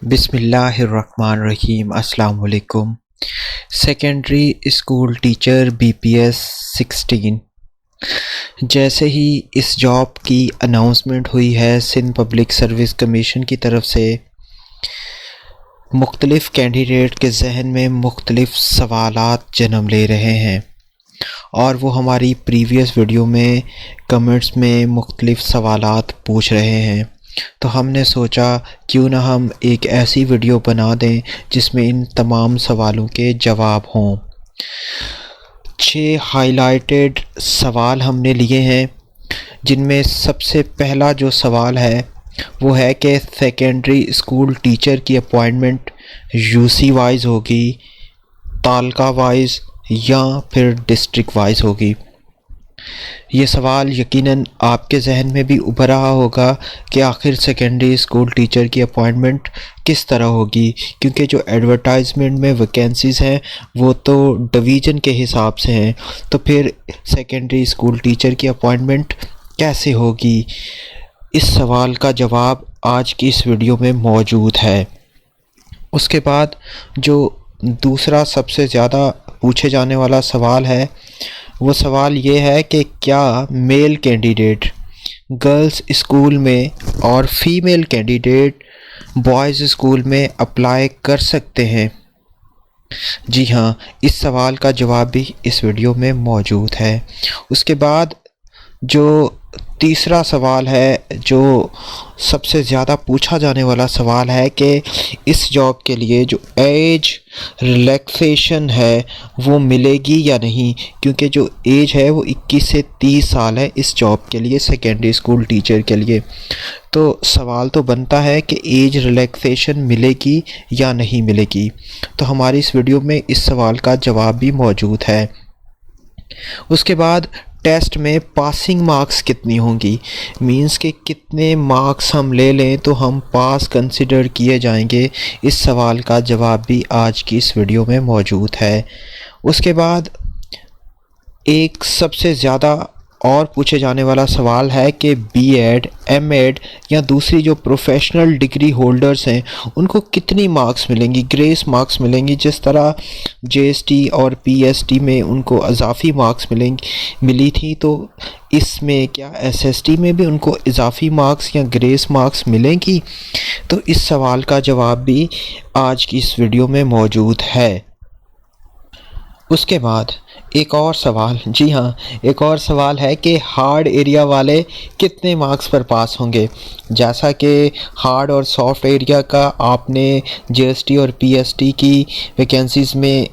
बिस्मिल्लाहिर्रहमानिर्रहीम। अस्सलाम वालेकुम। Secondary school teacher BPS 16। जैसे ही इस जॉब की अनाउंसमेंट हुई है सिंध पब्लिक सर्विस कमीशन की तरफ से, मुख्तलिफ़ कैंडिडेट के जहन में मुख्तलिफ़ सवालात जन्म ले रहे हैं और वो हमारी प्रीवियस वीडियो में कमेंट्स में मुख्तलिफ़ सवालात पूछ रहे हैं। तो हमने सोचा क्यों ना हम एक ऐसी वीडियो बना दें जिसमें इन तमाम सवालों के जवाब हों। 6 हाइलाइटेड सवाल हमने लिए हैं, जिनमें सबसे पहला जो सवाल है वो है कि सेकेंडरी स्कूल टीचर की अपॉइंटमेंट UC वाइज होगी, तालका वाइज या फिर डिस्ट्रिक्ट वाइज होगी। ये सवाल यकीनन आपके जहन में भी उभर रहा होगा कि आखिर सेकेंडरी स्कूल टीचर की अपॉइंटमेंट किस तरह होगी, क्योंकि जो एडवर्टाइजमेंट में वैकेंसीज़ हैं वो तो डिवीज़न के हिसाब से हैं। तो फिर सेकेंडरी स्कूल टीचर की अपॉइंटमेंट कैसे होगी? इस सवाल का जवाब आज की इस वीडियो में मौजूद है। उसके बाद जो दूसरा सबसे ज़्यादा पूछे जाने वाला सवाल है वो सवाल ये है कि क्या मेल कैंडिडेट गर्ल्स स्कूल में और फीमेल कैंडिडेट बॉयज़ स्कूल में अप्लाई कर सकते हैं? जी हाँ, इस सवाल का जवाब भी इस वीडियो में मौजूद है। उसके बाद जो तीसरा सवाल है, जो सबसे ज़्यादा पूछा जाने वाला सवाल है कि इस जॉब के लिए जो एज रिलैक्सेशन है वो मिलेगी या नहीं, क्योंकि जो एज है वो 21 से 30 साल है इस जॉब के लिए, सेकेंडरी स्कूल टीचर के लिए। तो सवाल तो बनता है कि एज रिलैक्सेशन मिलेगी या नहीं मिलेगी। तो हमारी इस वीडियो में इस सवाल का जवाब भी मौजूद है। उसके बाद टेस्ट में पासिंग मार्क्स कितनी होंगी, मींस के कितने मार्क्स हम ले लें तो हम पास कंसिडर किए जाएंगे। इस सवाल का जवाब भी आज की इस वीडियो में मौजूद है। उसके बाद एक सबसे ज़्यादा और पूछे जाने वाला सवाल है कि BEd, MEd या दूसरी जो प्रोफेशनल डिग्री होल्डर्स हैं उनको कितनी मार्क्स मिलेंगी, ग्रेस मार्क्स मिलेंगी। जिस तरह JST और PST में उनको इजाफ़ी मार्क्स मिली थी, तो इसमें क्या SST में भी उनको इजाफ़ी मार्क्स या ग्रेस मार्क्स मिलेंगी? तो इस सवाल का जवाब भी आज की इस वीडियो में मौजूद है। उसके बाद एक और सवाल, जी हाँ, एक और सवाल है कि हार्ड एरिया वाले कितने मार्क्स पर पास होंगे। जैसा कि हार्ड और सॉफ्ट एरिया का आपने JST और PST की वैकेंसीज़ में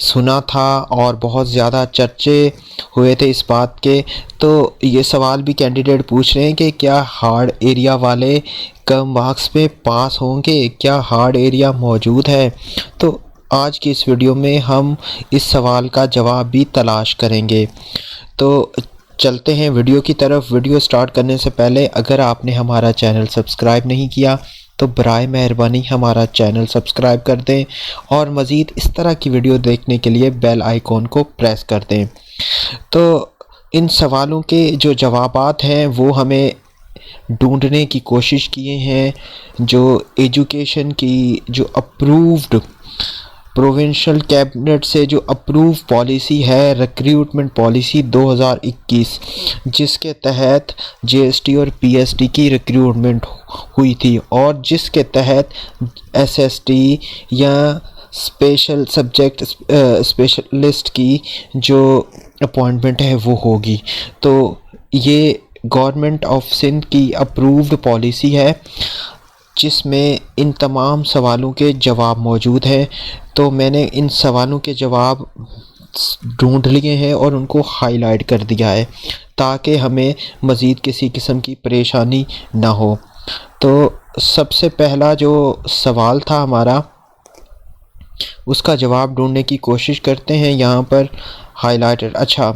सुना था और बहुत ज़्यादा चर्चे हुए थे इस बात के, तो ये सवाल भी कैंडिडेट पूछ रहे हैं कि क्या हार्ड एरिया वाले कम मार्क्स पे पास होंगे, क्या हार्ड एरिया मौजूद है? तो आज की इस वीडियो में हम इस सवाल का जवाब भी तलाश करेंगे। तो चलते हैं वीडियो की तरफ। वीडियो स्टार्ट करने से पहले अगर आपने हमारा चैनल सब्सक्राइब नहीं किया तो बराए मेहरबानी हमारा चैनल सब्सक्राइब कर दें और मज़ीद इस तरह की वीडियो देखने के लिए बेल आइकॉन को प्रेस कर दें। तो इन सवालों के जो जवाबात हैं वो हमें ढूंढने की कोशिश किए हैं। जो एजुकेशन की जो अप्रूव्ड प्रोविंशियल कैबिनेट से जो अप्रूव पॉलिसी है, रिक्रूटमेंट पॉलिसी 2021, जिसके तहत JST और PST की रिक्रूटमेंट हुई थी और जिसके तहत SST या स्पेशल सब्जेक्ट स्पेशलिस्ट की जो अपॉइंटमेंट है वो होगी। तो ये गवर्नमेंट ऑफ सिंध की अप्रूव्ड पॉलिसी है जिसमें इन तमाम सवालों के जवाब मौजूद हैं। तो मैंने इन सवालों के जवाब ढूंढ लिए हैं और उनको हाईलाइट कर दिया है ताकि हमें मज़ीद किसी किस्म की परेशानी ना हो। तो सबसे पहला जो सवाल था हमारा, उसका जवाब ढूंढने की कोशिश करते हैं। यहाँ पर हाईलाइटेड, अच्छा,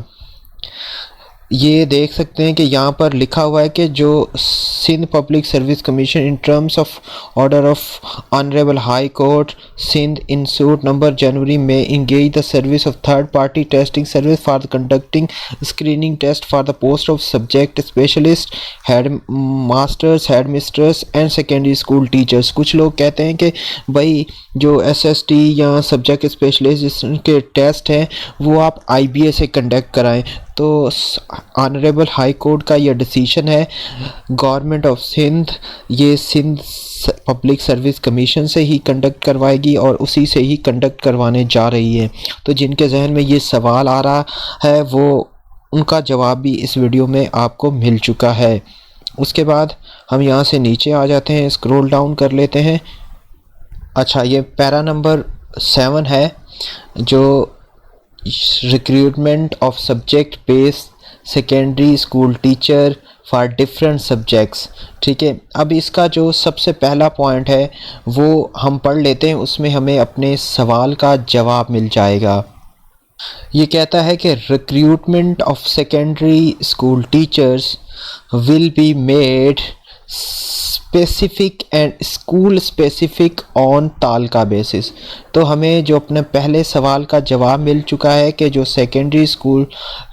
ये देख सकते हैं कि यहाँ पर लिखा हुआ है कि जो Sindh public service commission in terms of order of honourable high court Sindh in suit number जनवरी में engage the service of third party testing service for the conducting screening test for the post of subject specialist head masters head mistress and secondary school teachers. कुछ लोग कहते हैं कि भाई जो SST या सब्जेक्ट स्पेशलिस्ट के टेस्ट हैं वो आप आईबीए से कंडक्ट कराएं। तो ऑनरेबल हाई कोर्ट का यह डिसीजन है, गवर्नमेंट ऑफ सिंध ये सिंध पब्लिक सर्विस कमीशन से ही कंडक्ट करवाएगी और उसी से ही कंडक्ट करवाने जा रही है। तो जिनके जहन में ये सवाल आ रहा है वो उनका जवाब भी इस वीडियो में आपको मिल चुका है। उसके बाद हम यहाँ से नीचे आ जाते हैं, स्क्रॉल डाउन कर लेते हैं। अच्छा, ये पैरा नंबर 7 है जो recruitment of subject based secondary school teacher for different subjects. ठीक है, अब इसका जो सबसे पहला पॉइंट है वो हम पढ़ लेते हैं, उसमें हमें अपने सवाल का जवाब मिल जाएगा। ये कहता है कि recruitment of secondary school teachers will be made specific and school specific on तालका basis. तो हमें जो अपने पहले सवाल का जवाब मिल चुका है कि जो सेकेंडरी स्कूल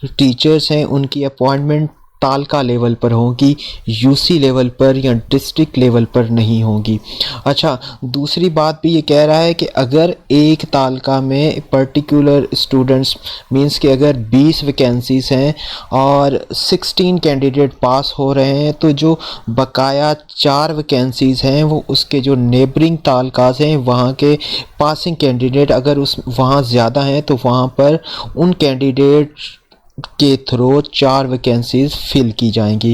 टीचर्स हैं उनकी अपॉइंटमेंट तालका लेवल पर होगी, यूसी लेवल पर या डिस्ट्रिक्ट लेवल पर नहीं होगी। अच्छा, दूसरी बात भी ये कह रहा है कि अगर एक तालका में पर्टिकुलर स्टूडेंट्स मींस कि अगर 20 वैकेंसीज हैं और 16 कैंडिडेट पास हो रहे हैं तो जो बकाया 4 वैकेंसीज हैं वो उसके जो नेबरिंग तालकाज हैं वहाँ के पासिंग कैंडिडेट अगर उस वहाँ ज़्यादा हैं तो वहाँ पर उन कैंडिडेट के थ्रू 4 वैकेंसीज फिल की जाएंगी।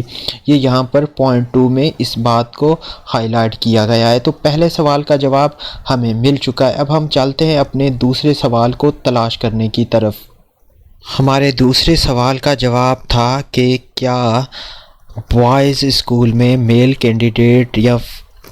ये यहाँ पर पॉइंट 2 में इस बात को हाईलाइट किया गया है। तो पहले सवाल का जवाब हमें मिल चुका है। अब हम चलते हैं अपने दूसरे सवाल को तलाश करने की तरफ। हमारे दूसरे सवाल का जवाब था कि क्या बॉयज़ स्कूल में मेल कैंडिडेट या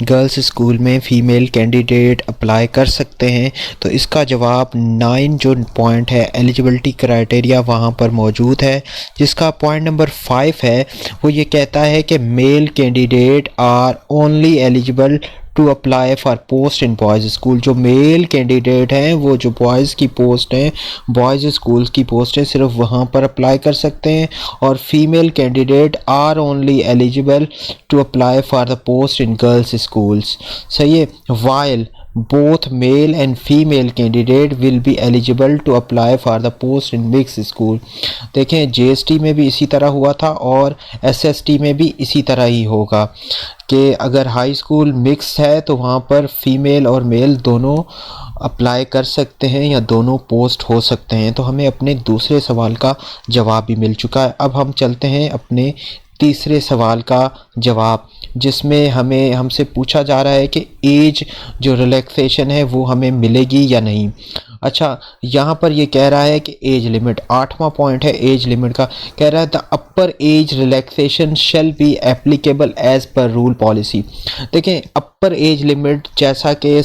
गर्ल्स स्कूल में फ़ीमेल कैंडिडेट अप्लाई कर सकते हैं। तो इसका जवाब 9 जो पॉइंट है एलिजिबिलिटी क्राइटेरिया वहाँ पर मौजूद है। जिसका पॉइंट नंबर 5 है वो ये कहता है कि male candidate are only eligible to apply for post in boys school. जो मेल कैंडिडेट हैं वो जो बॉयज़ की पोस्ट हैं, बॉयज़ स्कूल की पोस्ट हैं, सिर्फ वहाँ पर अप्लाई कर सकते हैं। और female candidate are only eligible to apply for the post in girls schools. सही है, while both male and female candidate will be eligible to apply for the post in mixed school। देखें GST में भी इसी तरह हुआ था और एसएसटी में भी इसी तरह ही होगा कि अगर हाई स्कूल मिक्स है तो वहाँ पर फीमेल और मेल दोनों अप्लाई कर सकते हैं या दोनों पोस्ट हो सकते हैं। तो हमें अपने दूसरे सवाल का जवाब भी मिल चुका है। अब हम चलते हैं अपने तीसरे सवाल का जवाब, जिसमें हमसे पूछा जा रहा है कि एज जो रिलैक्सेशन है वो हमें मिलेगी या नहीं। अच्छा, यहाँ पर ये कह रहा है कि एज लिमिट, 8वां पॉइंट है एज लिमिट का, कह रहा है the upper age relaxation shall be applicable as per rule policy. देखें, अपर एज लिमिट जैसा कि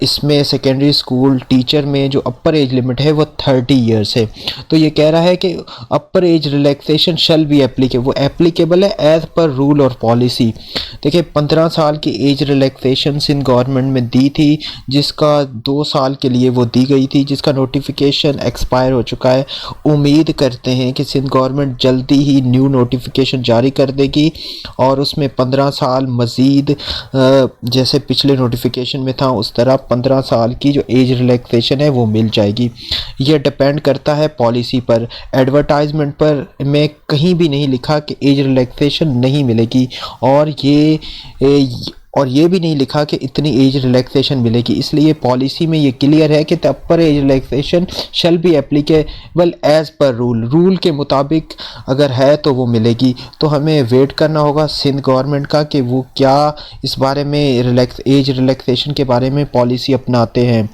इसमें सेकेंडरी स्कूल टीचर में जो अपर एज लिमिट है वो 30 ईयर्स है। तो ये कह रहा है कि अपर age relaxation shall be applicable, वो एप्लीकेबल है एज पर रूल और पॉलिसी। देखिए, 15 साल की एज रिलैक्सेशन सिंध गवर्नमेंट में दी थी, जिसका 2 साल के लिए वो दी गई थी, जिसका नोटिफिकेशन एक्सपायर हो चुका है। उम्मीद करते हैं कि सिंध गवर्नमेंट जल्दी ही न्यू नोटिफिकेशन जारी कर देगी और उसमें 15 साल मज़ीद जैसे पिछले नोटिफिकेशन में था उस तरह 15 साल की जो एज रिलैक्सेशन है वो मिल जाएगी। यह डिपेंड करता है पॉलिसी पर। एडवर्टाइजमेंट पर में कहीं भी नहीं लिखा कि एज रिलैक्सेशन नहीं मिलेगी और ये भी नहीं लिखा कि इतनी एज रिलैक्सेशन मिलेगी। इसलिए पॉलिसी में ये क्लियर है कि the upper age relaxation shall be applicable as per rule के मुताबिक अगर है तो वो मिलेगी। तो हमें वेट करना होगा सिंध गवर्नमेंट का कि वो क्या इस बारे में एज रिलैक्सेशन के बारे में पॉलिसी अपनाते हैं।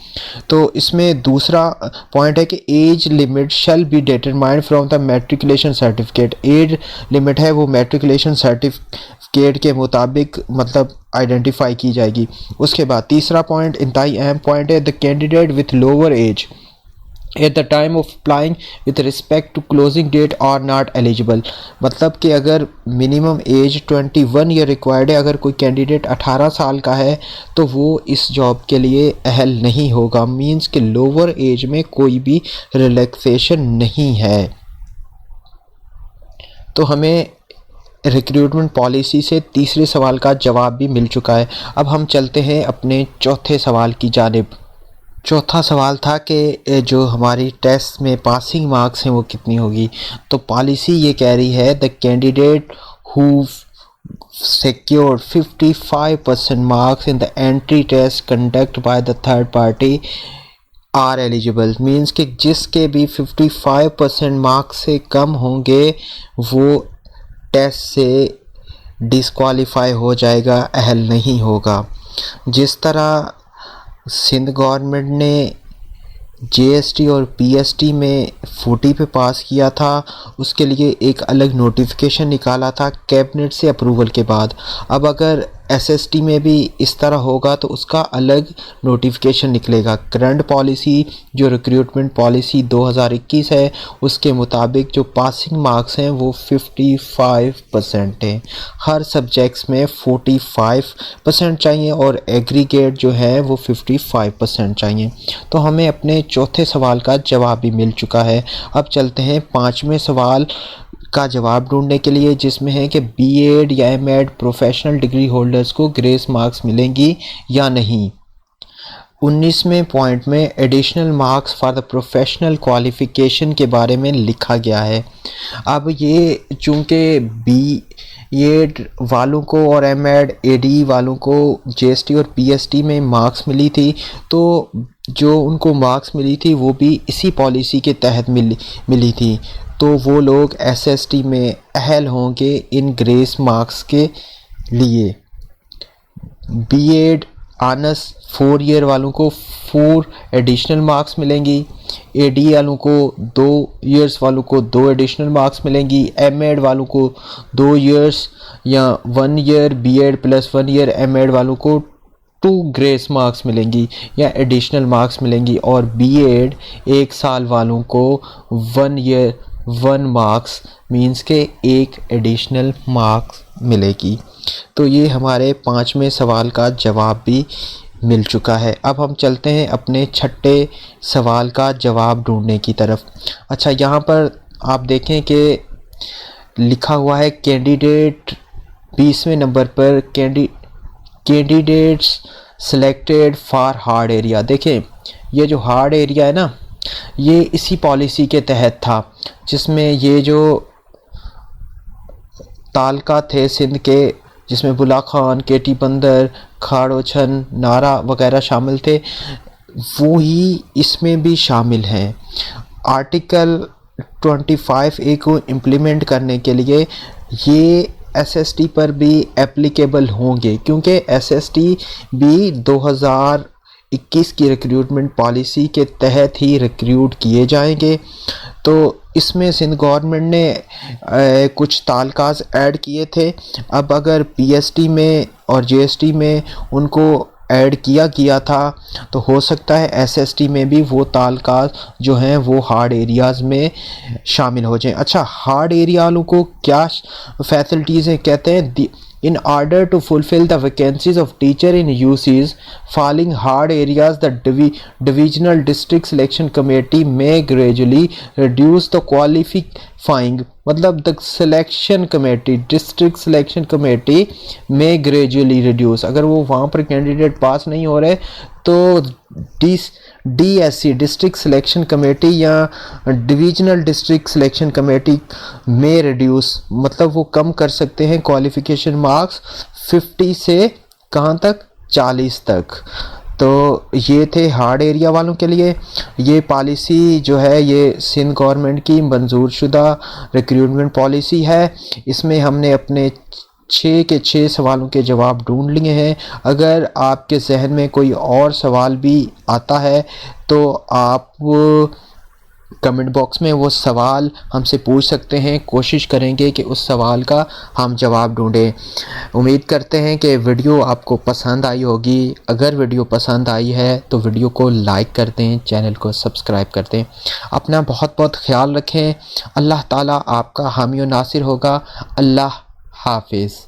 तो इसमें दूसरा पॉइंट है कि age limit shall be determined from the matriculation certificate. Age limit है वो मैट्रिकुलेशन सर्टिफिकेट के मुताबिक मतलब आइडेंटिफाई की जाएगी। उसके बाद तीसरा पॉइंट इंतहाई अहम पॉइंट है, the candidate with lower age at the time of applying with respect to closing date are not eligible. मतलब कि अगर मिनिमम एज 21 ईयर रिक्वायर्ड है, अगर कोई कैंडिडेट 18 साल का है तो वो इस जॉब के लिए अहल नहीं होगा। मींस कि लोअर एज में कोई भी रिलैक्सेशन नहीं है। तो हमें रिक्रूटमेंट पॉलिसी से तीसरे सवाल का जवाब भी मिल चुका है। अब हम चलते हैं अपने चौथे सवाल की जानिब। चौथा सवाल था कि जो हमारी टेस्ट में पासिंग मार्क्स हैं वो कितनी होगी। तो पॉलिसी ये कह रही है the candidate who secured 55% marks in the entry test conducted by the third party are eligible। Means कि जिसके भी 55% मार्क्स से कम होंगे वो टेस्ट से डिस्क्वालीफाई हो जाएगा, अहल नहीं होगा। जिस तरह सिंध गवर्नमेंट ने जीएसटी और पीएसटी में 40 पे पास किया था, उसके लिए एक अलग नोटिफिकेशन निकाला था कैबिनेट से अप्रूवल के बाद। अब अगर एसएसटी में भी इस तरह होगा तो उसका अलग नोटिफिकेशन निकलेगा। करंट पॉलिसी जो रिक्रूटमेंट पॉलिसी 2021 है उसके मुताबिक जो पासिंग मार्क्स हैं वो 55% हैं। हर सब्जेक्ट्स में 45% चाहिए और एग्रीगेट जो है वो 55% चाहिए। तो हमें अपने चौथे सवाल का जवाब भी मिल चुका है। अब चलते हैं पाँचवें सवाल का जवाब ढूंढने के लिए, जिसमें है कि बीएड या एमएड प्रोफेशनल डिग्री होल्डर्स को ग्रेस मार्क्स मिलेंगी या नहीं। 19वें पॉइंट में additional marks for the professional qualification के बारे में लिखा गया है। अब ये चूँकि बीएड वालों को और एमएड एडी वालों को जीएसटी और पीएसटी में मार्क्स मिली थी, तो जो उनको मार्क्स मिली थी वो भी इसी पॉलिसी के तहत मिली थी, तो वो लोग एसएसटी में अहल होंगे इन ग्रेस मार्क्स के लिए। बीएड आनर्स 4 ईयर वालों को 4 एडिशनल मार्क्स मिलेंगी, एडी वालों को 2 इयर्स वालों को 2 एडिशनल मार्क्स मिलेंगी, एमएड वालों को 2 इयर्स या 1 year B Ed plus 1 year M Ed वालों को 2 ग्रेस मार्क्स मिलेंगी या एडिशनल मार्क्स मिलेंगी, और बीएड 1 साल वालों को 1 ईयर 1 मार्क्स मीन्स के 1 एडिशनल मार्क्स मिलेगी। तो ये हमारे पाँचवें सवाल का जवाब भी मिल चुका है। अब हम चलते हैं अपने छठे सवाल का जवाब ढूंढने की तरफ। अच्छा, यहाँ पर आप देखें कि लिखा हुआ है कैंडिडेट 20वें नंबर पर candidates selected for hard area. देखें ये जो हार्ड एरिया है ना, ये इसी पॉलिसी के तहत था जिसमें ये जो तालका थे सिंध के, जिसमें बुला खान, केटी बंदर, खाड़ोछन, नारा वगैरह शामिल थे, वो ही इसमें भी शामिल हैं। आर्टिकल 25A को इम्प्लीमेंट करने के लिए ये एसएसटी पर भी एप्लीकेबल होंगे, क्योंकि एसएसटी भी 2021 की रिक्रूटमेंट पॉलिसी के तहत ही रिक्रूट किए जाएंगे। तो इसमें सिंध गवर्नमेंट ने कुछ तालकाज ऐड किए थे। अब अगर पीएसटी में और जीएसटी में उनको ऐड किया गया था तो हो सकता है एसएसटी में भी वो तालकाज जो हैं वो हार्ड एरियाज़ में शामिल हो जाएं। अच्छा, हार्ड एरिया वालों को क्या फैसिलिटीज़ हैं? कहते हैं in order to fulfill the vacancies of teacher in UCs falling hard areas, the divisional district selection committee may gradually reduce the qualifying, मतलब the selection committee, district selection committee में gradually reduce. अगर वो वहाँ पर candidate pass नहीं हो रहे तो DSC डिस्ट्रिक्ट सिलेक्शन कमेटी या डिविजनल डिस्ट्रिक्ट सिलेक्शन कमेटी में रिड्यूस, मतलब वो कम कर सकते हैं क्वालिफिकेशन मार्क्स 50 से कहाँ तक, 40 तक। तो ये थे हार्ड एरिया वालों के लिए। ये पॉलिसी जो है ये सिंध गवर्नमेंट की मंजूर शुदा रिक्रूटमेंट पॉलिसी है। इसमें हमने अपने 6 के 6 सवालों के जवाब ढूंढ लिए हैं। अगर आपके जहन में कोई और सवाल भी आता है तो आप कमेंट बॉक्स में वो सवाल हमसे पूछ सकते हैं। कोशिश करेंगे कि उस सवाल का हम जवाब ढूंढें। उम्मीद करते हैं कि वीडियो आपको पसंद आई होगी। अगर वीडियो पसंद आई है तो वीडियो को लाइक कर दें, चैनल को सब्सक्राइब कर दें। अपना बहुत बहुत ख्याल रखें। अल्लाह ताला आपका हामी और नासिर होगा। अल्लाह हाफिज़।